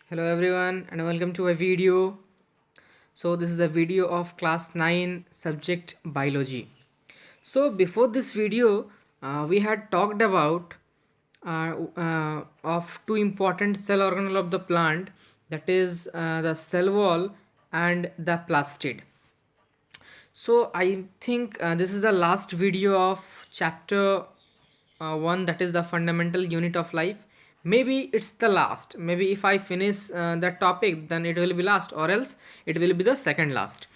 Hello everyone and welcome to a video. So this is the video of class 9 subject biology. So before this video we had talked about of two important cell organelle of the plant, that is the cell wall and the plastid. So I think this is the last video of chapter 1, that is the fundamental unit of life. Maybe it's the last. Maybe if I finish that topic, then it will be last, or else it will be the second last.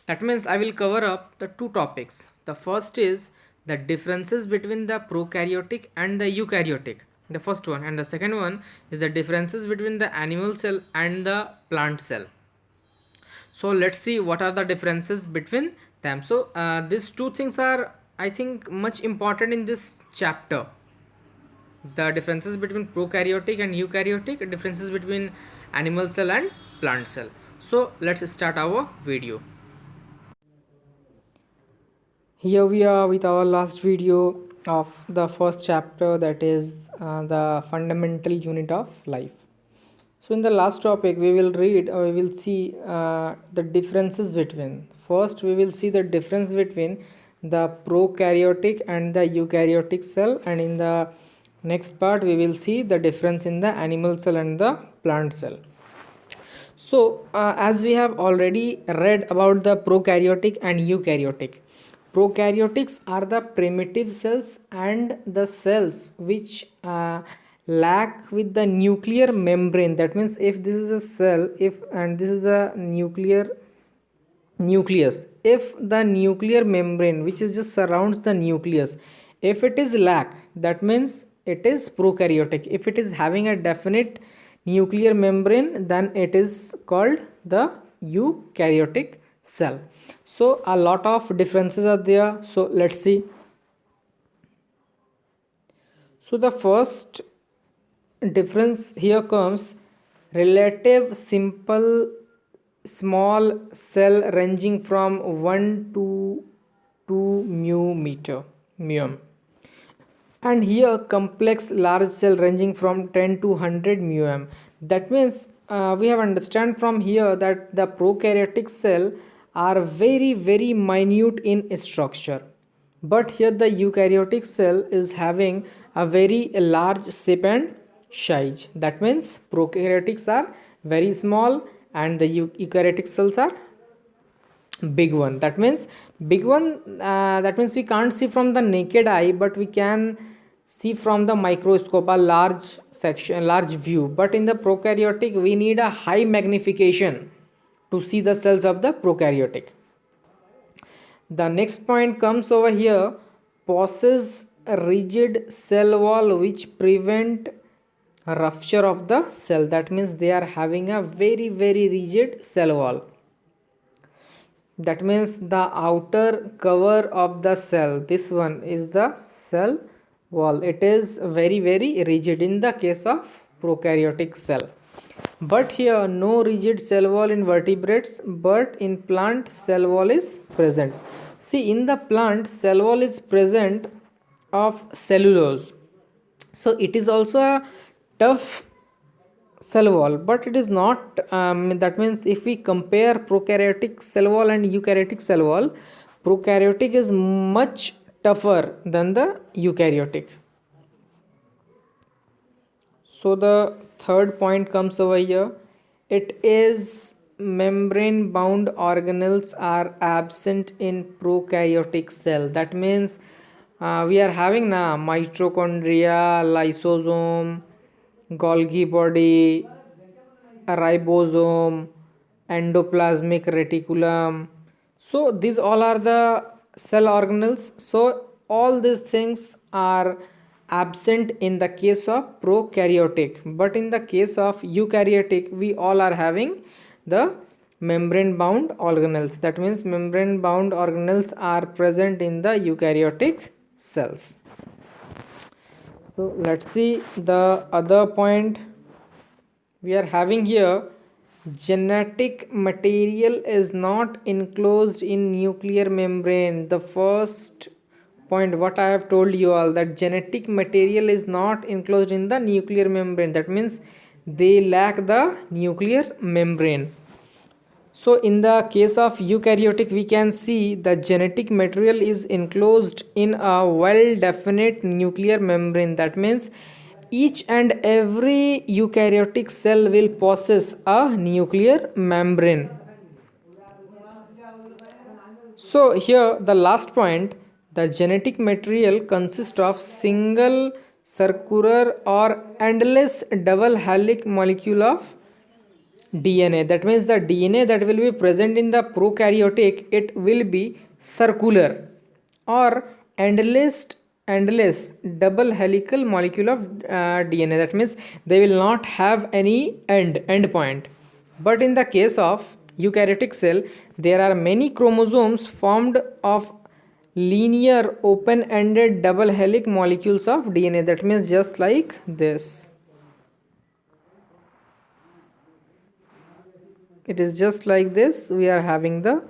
That means I will cover up the two topics. The first is the differences between the prokaryotic and the eukaryotic, the first one, and the second one is the differences between the animal cell and the plant cell. So let's see what are the differences between them. So these two things are, I think, much important in this chapter: the differences between prokaryotic and eukaryotic, differences between animal cell and plant cell. So let's start our video. Here we are with our last video of the first chapter, that is the fundamental unit of life. So in the last topic we will read, or we will see the differences between. First we will see the difference between the prokaryotic and the eukaryotic cell, and in the next part we will see the difference in the animal cell and the plant cell. So as we have already read about the prokaryotic and eukaryotic, prokaryotics are the primitive cells and the cells which lack with the nuclear membrane. That means if this is a cell, if and this is a nucleus, if the nuclear membrane which is just surrounds the nucleus, if it is lack, that means it is prokaryotic. If it is having a definite nuclear membrane, then it is called the eukaryotic cell. So a lot of differences are there, so let's see. So the first difference here comes: relative simple small cell ranging from 1 to 2 μm, and here complex large cell ranging from 10 to 100 μm. That means we have understand from here that the prokaryotic cell are very minute in structure, but here the eukaryotic cell is having a very large shape and size. That means prokaryotics are very small and the eukaryotic cells are big one. That means big one, that means we can't see from the naked eye, but we can see from the microscope a large section, large view. But in the prokaryotic we need a high magnification to see the cells of the prokaryotic. The next point comes over here: possess a rigid cell wall which prevent rupture of the cell. That means they are having a very rigid cell wall. That means the outer cover of the cell, this one is the cell wall, it is very rigid in the case of prokaryotic cell. But here no rigid cell wall in vertebrates, but in plant cell wall is present. See, in the plant cell wall is present of cellulose, so it is also a tough cell wall, but it is not that means if we compare prokaryotic cell wall and eukaryotic cell wall, prokaryotic is much tougher than the eukaryotic. So the third point comes over here: it is membrane bound organelles are absent in prokaryotic cell. That means we are having na mitochondria, lysosome, Golgi body, ribosome, endoplasmic reticulum. So these all are the cell organelles. So all these things are absent in the case of prokaryotic, but in the case of eukaryotic we all are having the membrane bound organelles. That means membrane bound organelles are present in the eukaryotic cells. So let's see the other point we are having here: genetic material is not enclosed in nuclear membrane. The first point what I have told you all, that genetic material is not enclosed in the nuclear membrane. That means they lack the nuclear membrane. So in the case of eukaryotic, we can see the genetic material is enclosed in a well definite nuclear membrane. That means each and every eukaryotic cell will possess a nuclear membrane. So here the last point, the genetic material consists of single circular or endless double helix molecule of DNA. That means the DNA that will be present in the prokaryotic, it will be circular or endless double helical molecule of DNA. That means they will not have any end point. But in the case of eukaryotic cell, there are many chromosomes formed of linear open-ended double helix molecules of DNA. That means just like this. It is just like this. We are having the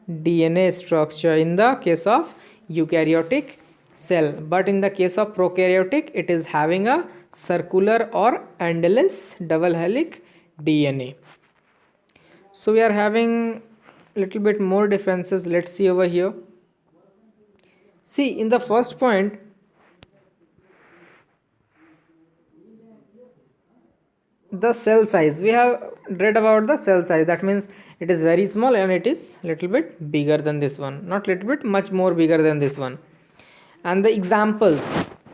DNA structure in the case of eukaryotic cell, but in the case of prokaryotic, it is having a circular or endless double helix DNA. So we are having little bit more differences. Let's see over here. See, in the first point, the cell size, we have read about the cell size. That means it is very small and it is little bit bigger than this one, not little bit, much more bigger than this one. And the examples,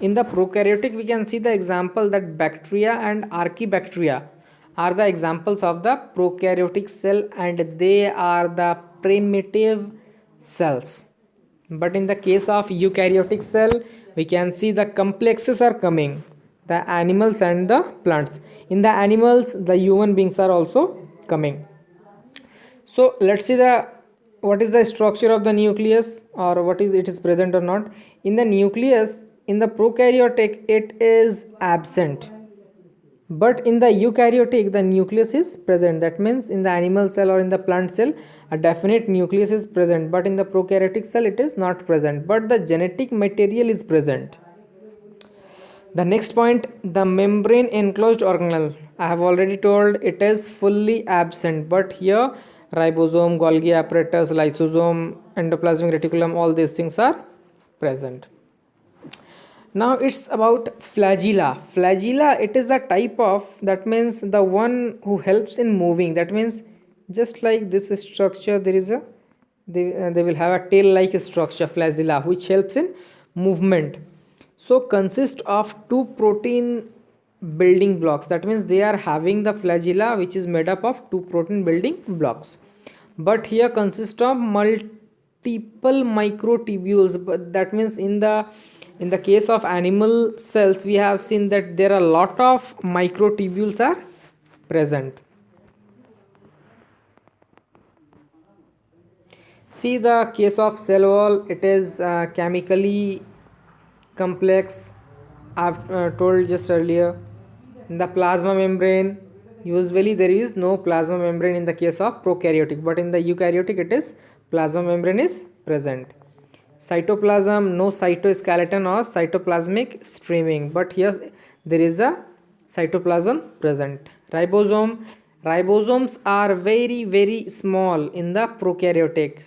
in the prokaryotic we can see the example that bacteria and archaebacteria are the examples of the prokaryotic cell, and they are the primitive cells. But in the case of eukaryotic cell, we can see the complexes are coming, the animals and the plants. In the animals, the human beings are also coming. So let's see the what is the structure of the nucleus, or what is it is present or not. In the nucleus, in the prokaryotic it is absent, but in the eukaryotic the nucleus is present. That means in the animal cell or in the plant cell a definite nucleus is present, but in the prokaryotic cell it is not present, but the genetic material is present. The next point, the membrane enclosed organelle, I have already told it is fully absent, but here ribosome, Golgi apparatus, lysosome, endoplasmic reticulum, all these things are present. Now it's about flagella. It is a type of, that means the one who helps in moving. That means just like this structure, there is a they will have a tail like structure, flagella, which helps in movement. So consist of two protein building blocks. That means they are having the flagella which is made up of two protein building blocks, but here consist of multiple microtubules. But that means in the case of animal cells, we have seen that there are a lot of microtubules are present. See the case of cell wall, it is chemically complex. I've told just earlier. In the plasma membrane, usually there is no plasma membrane in the case of prokaryotic, but in the eukaryotic it is plasma membrane is present. Cytoplasm, no cytoskeleton or cytoplasmic streaming, but here there is a cytoplasm present. Ribosomes are very small in the prokaryotic,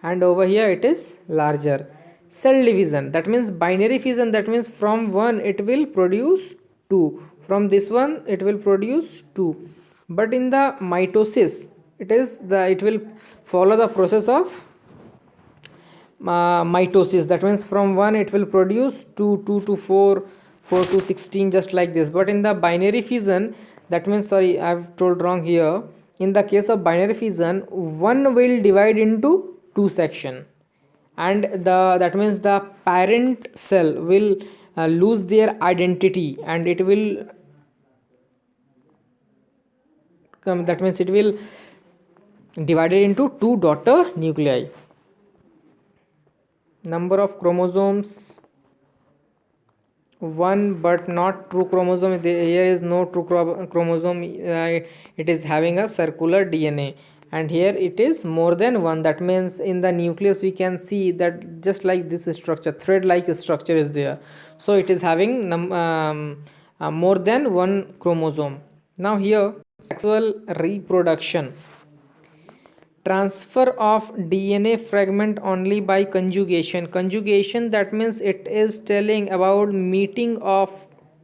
and over here it is larger. Cell division, that means binary fission, that means from one it will produce two, from this one it will produce two. But in the mitosis, it will follow the process of mitosis. That means from 1 it will produce 2, 2 to 4, 4 to 16, just like this. But in the binary fission, that means, sorry, I've told wrong here. In the case of binary fission, one will divide into two section, and that means the parent cell will lose their identity, and it will come, that means it will divided into two daughter nuclei. Number of chromosomes, one, but not true chromosome. Here is no true chromosome. It is having a circular DNA, and here it is more than one. That means in the nucleus we can see that just like this structure, thread like structure is there. So it is having more than one chromosome. Now here, sexual reproduction. Transfer of DNA fragment only by conjugation. Conjugation, that means it is telling about meeting of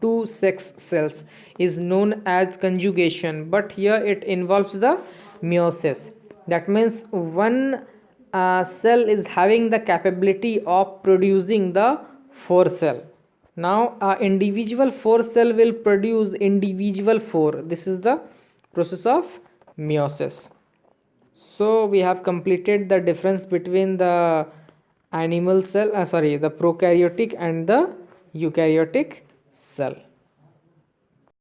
two sex cells, is known as conjugation, but here it involves the meiosis. That means one cell is having the capability of producing the four cell. Now individual four cell will produce individual four. This is the process of meiosis. So we have completed the difference between the animal cell, the prokaryotic and the eukaryotic cell.